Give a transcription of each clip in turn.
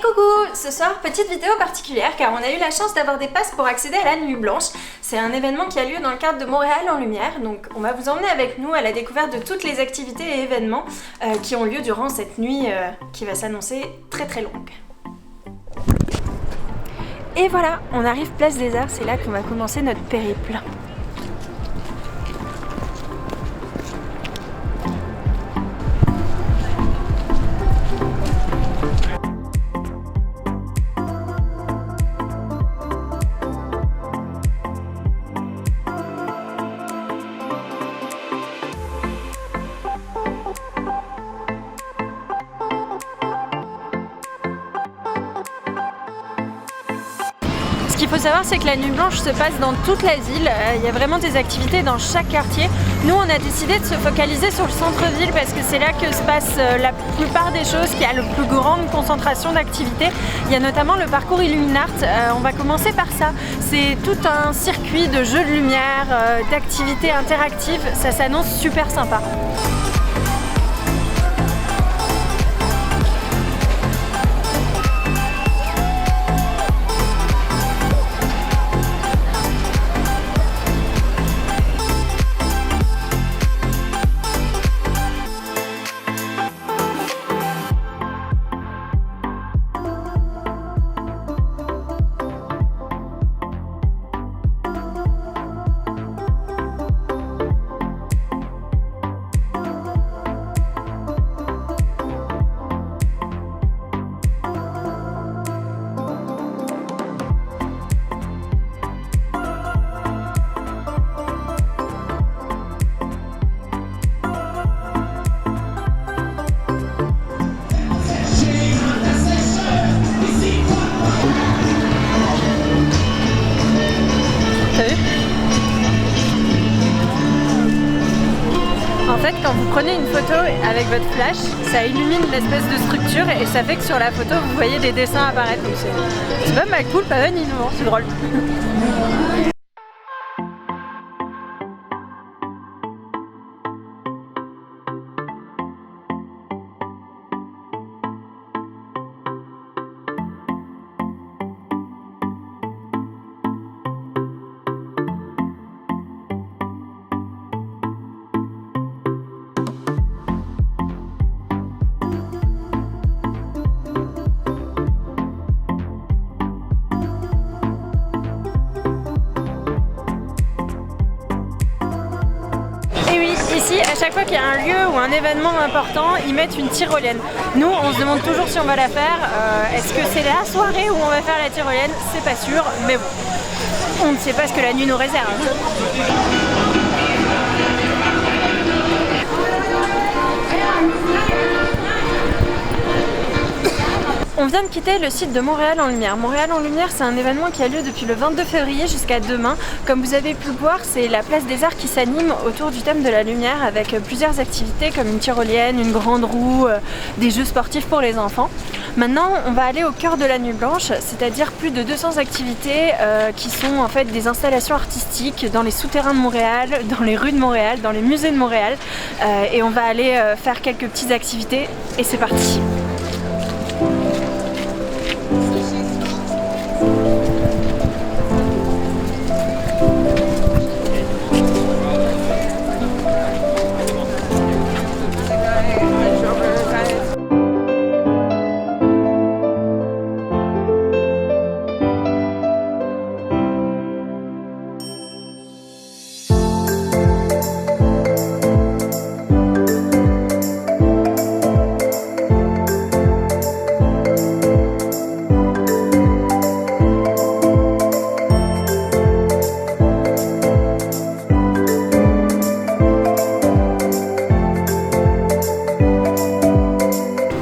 Coucou! Ce soir, petite vidéo particulière car on a eu la chance d'avoir des passes pour accéder à la Nuit Blanche. C'est un événement qui a lieu dans le cadre de Montréal en Lumière, donc on va vous emmener avec nous à la découverte de toutes les activités et événements qui ont lieu durant cette nuit qui va s'annoncer très très longue. Et voilà, on arrive place des Arts, c'est là qu'on va commencer notre périple. Ce qu'il faut savoir, c'est que la Nuit Blanche se passe dans toute la ville. Il y a vraiment des activités dans chaque quartier. Nous, on a décidé de se focaliser sur le centre-ville parce que c'est là que se passe la plupart des choses, qu'il y a la plus grande concentration d'activités. Il y a notamment le parcours Illuminart. On va commencer par ça. C'est tout un circuit de jeux de lumière, d'activités interactives. Ça s'annonce super sympa. En fait, quand vous prenez une photo avec votre flash, ça illumine l'espèce de structure et ça fait que sur la photo, vous voyez des dessins apparaître. Donc c'est pas mal cool, pas mal innovant, c'est drôle. Ici, à chaque fois qu'il y a un lieu ou un événement important, ils mettent une tyrolienne. Nous, on se demande toujours si on va la faire. Est-ce que c'est la soirée où on va faire la tyrolienne? C'est pas sûr, mais bon, on ne sait pas ce que la nuit nous réserve. On vient de quitter le site de Montréal en Lumière. Montréal en Lumière, c'est un événement qui a lieu depuis le 22 février jusqu'à demain. Comme vous avez pu le voir, c'est la place des Arts qui s'anime autour du thème de la lumière avec plusieurs activités comme une tyrolienne, une grande roue, des jeux sportifs pour les enfants. Maintenant, on va aller au cœur de la Nuit Blanche, c'est-à-dire plus de 200 activités qui sont en fait des installations artistiques dans les souterrains de Montréal, dans les rues de Montréal, dans les musées de Montréal. Et on va aller faire quelques petites activités et c'est parti.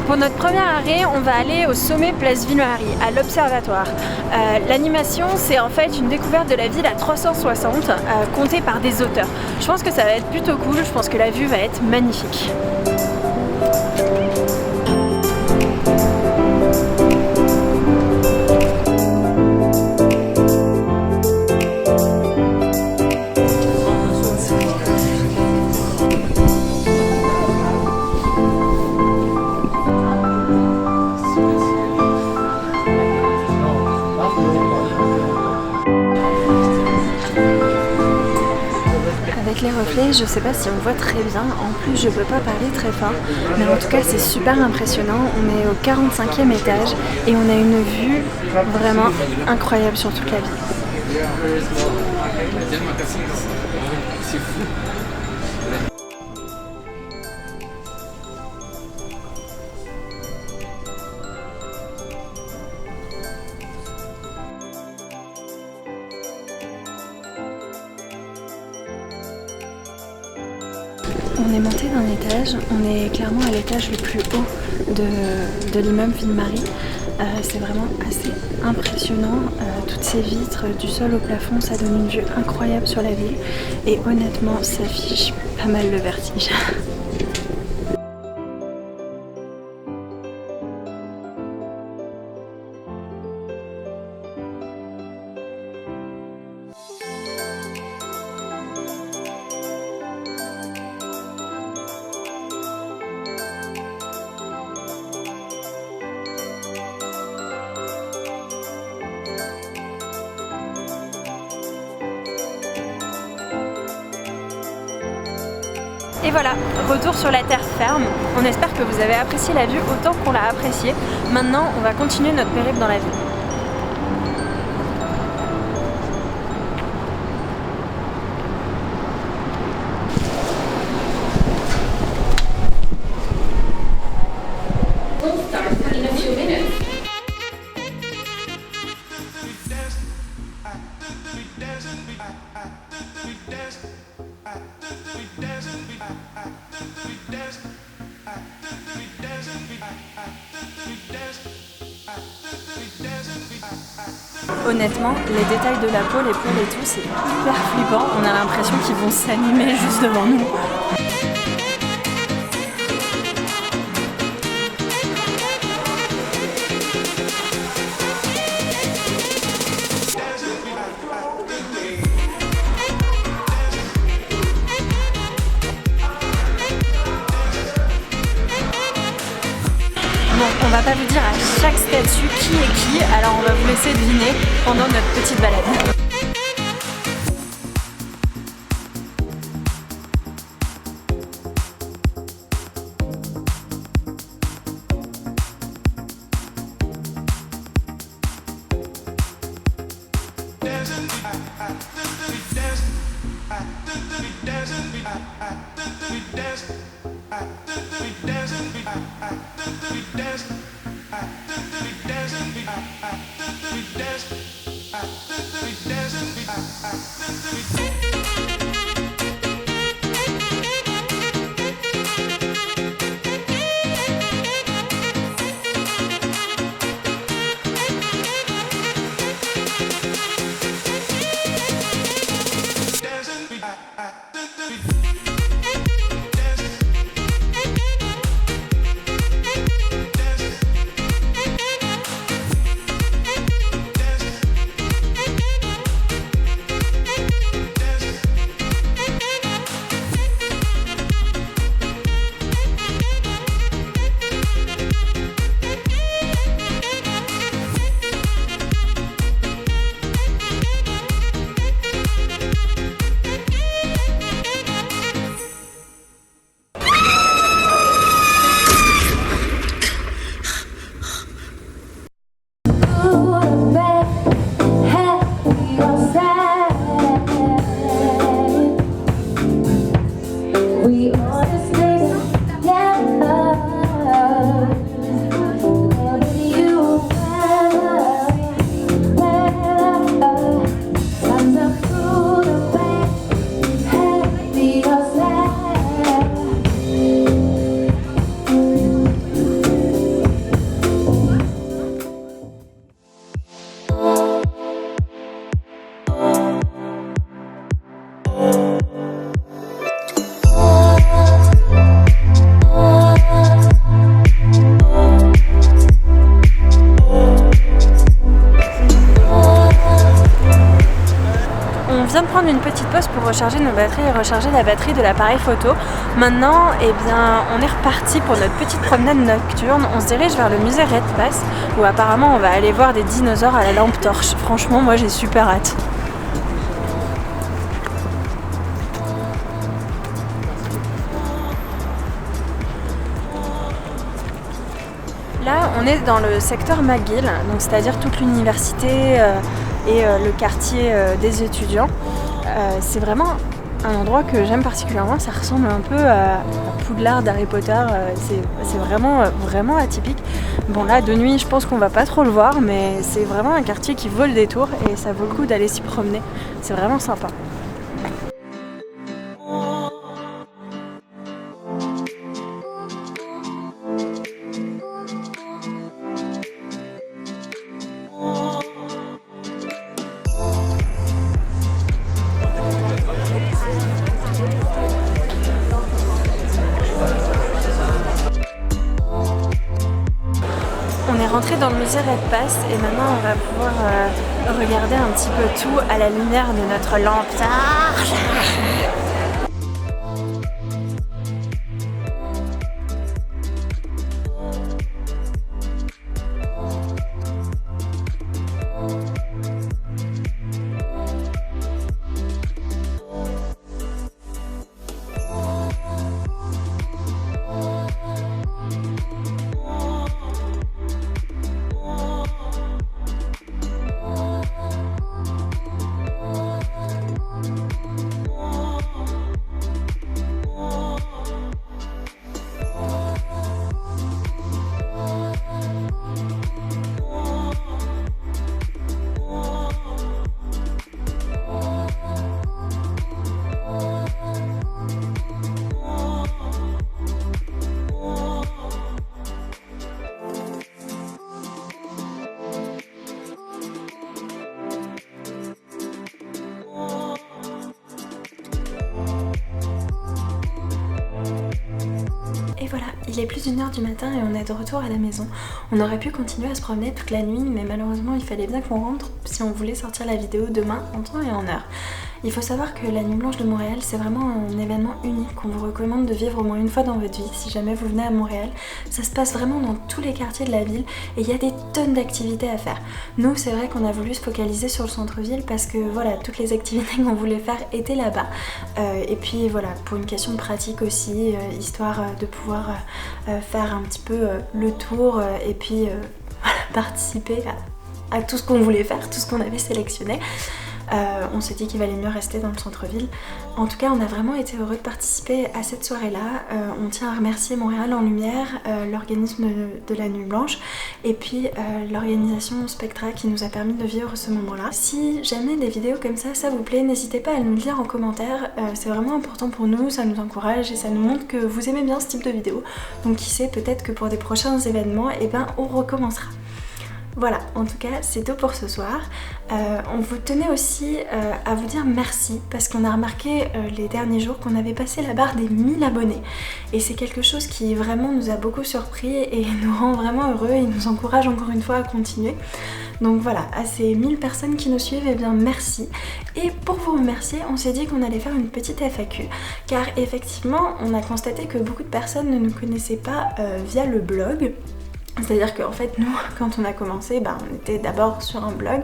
Pour notre premier arrêt, on va aller au sommet Place Ville-Marie, à l'Observatoire. L'animation, c'est en fait une découverte de la ville à 360, contée par des auteurs. Je pense que ça va être plutôt cool, je pense que la vue va être magnifique. replay, je sais pas si on voit très bien, en plus je peux pas parler très fort, mais en tout cas c'est super impressionnant. On est au 45e étage et on a une vue vraiment incroyable sur toute la ville. C'est fou. On est monté d'un étage, on est clairement à l'étage le plus haut de l'immeuble Ville-Marie. C'est vraiment assez impressionnant, toutes ces vitres du sol au plafond, ça donne une vue incroyable sur la ville et honnêtement ça fiche pas mal le vertige. Et voilà, retour sur la terre ferme. On espère que vous avez apprécié la vue autant qu'on l'a appréciée. Maintenant, on va continuer notre périple dans la ville. Honnêtement, les détails de la peau, les poils et tout, c'est hyper flippant. On a l'impression qu'ils vont s'animer juste devant nous. Bon, on va pas vous dire à chaque statue qui est qui, alors on va vous laisser deviner pendant notre petite balade. Une petite pause pour recharger nos batteries et recharger la batterie de l'appareil photo. Maintenant, eh bien, on est reparti pour notre petite promenade nocturne. On se dirige vers le musée Redpath où apparemment on va aller voir des dinosaures à la lampe torche. Franchement, moi j'ai super hâte. Là, on est dans le secteur McGill, donc c'est-à-dire toute l'université et le quartier des étudiants. C'est vraiment un endroit que j'aime particulièrement, ça ressemble un peu à Poudlard d'Harry Potter, c'est vraiment atypique. Bon là, de nuit, je pense qu'on va pas trop le voir, mais c'est vraiment un quartier qui vaut le détour et ça vaut le coup d'aller s'y promener, c'est vraiment sympa. On est rentré dans le musée Red Pass et maintenant on va pouvoir regarder un petit peu tout à la lumière de notre lampe torche. Et voilà, il est plus d'1h du matin et on est de retour à la maison. On aurait pu continuer à se promener toute la nuit, mais malheureusement il fallait bien qu'on rentre si on voulait sortir la vidéo demain en temps et en heure. Il faut savoir que la Nuit Blanche de Montréal, c'est vraiment un événement unique qu'on vous recommande de vivre au moins une fois dans votre vie si jamais vous venez à Montréal. Ça se passe vraiment dans tous les quartiers de la ville et il y a des tonnes d'activités à faire. Nous, c'est vrai qu'on a voulu se focaliser sur le centre-ville parce que voilà, toutes les activités qu'on voulait faire étaient là-bas. Et puis voilà, pour une question pratique aussi, histoire de pouvoir faire un petit peu le tour et puis voilà, participer à tout ce qu'on voulait faire, tout ce qu'on avait sélectionné. On s'est dit qu'il valait mieux rester dans le centre-ville. En tout cas, on a vraiment été heureux de participer à cette soirée-là. On tient à remercier Montréal en Lumière, l'organisme de la Nuit Blanche, et puis l'organisation Spectra qui nous a permis de vivre ce moment-là. Si jamais des vidéos comme ça vous plaît, n'hésitez pas à nous le dire en commentaire. C'est vraiment important pour nous, ça nous encourage et ça nous montre que vous aimez bien ce type de vidéos. Donc qui sait, peut-être que pour des prochains événements, eh ben, on recommencera. Voilà, en tout cas c'est tout pour ce soir. On vous tenait aussi à vous dire merci parce qu'on a remarqué les derniers jours qu'on avait passé la barre des 1000 abonnés et c'est quelque chose qui vraiment nous a beaucoup surpris et nous rend vraiment heureux et nous encourage encore une fois à continuer. Donc voilà, à ces 1000 personnes qui nous suivent, eh bien merci. Et pour vous remercier, on s'est dit qu'on allait faire une petite FAQ car effectivement on a constaté que beaucoup de personnes ne nous connaissaient pas via le blog. C'est-à-dire qu'en fait nous quand on a commencé on était d'abord sur un blog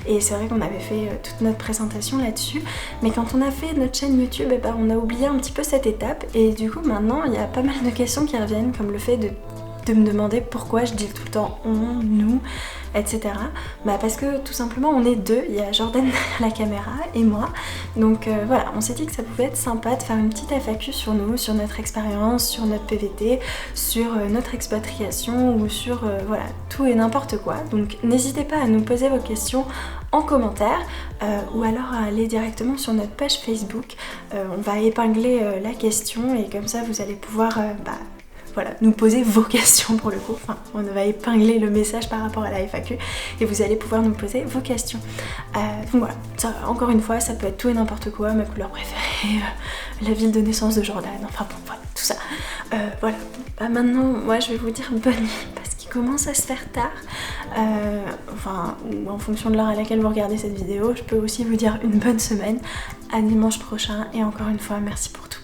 et c'est vrai qu'on avait fait toute notre présentation là-dessus, mais quand on a fait notre chaîne YouTube on a oublié un petit peu cette étape et du coup maintenant il y a pas mal de questions qui reviennent comme le fait de me demander pourquoi je dis tout le temps on, nous, etc. Parce que tout simplement on est deux, il y a Jordan derrière la caméra et moi, donc voilà, on s'est dit que ça pouvait être sympa de faire une petite FAQ sur nous, sur notre expérience, sur notre PVT, sur notre expatriation ou sur voilà, tout et n'importe quoi. Donc n'hésitez pas à nous poser vos questions en commentaire ou alors à aller directement sur notre page Facebook. On va épingler la question et comme ça vous allez pouvoir voilà, nous poser vos questions pour le coup. Enfin, on va épingler le message par rapport à la FAQ et vous allez pouvoir nous poser vos questions. Donc voilà, ça, encore une fois, ça peut être tout et n'importe quoi, ma couleur préférée, la ville de naissance de Jordan, enfin bon, voilà, tout ça. Voilà, maintenant, moi je vais vous dire bonne nuit parce qu'il commence à se faire tard. Enfin, ou en fonction de l'heure à laquelle vous regardez cette vidéo, je peux aussi vous dire une bonne semaine, à dimanche prochain et encore une fois, merci pour tout.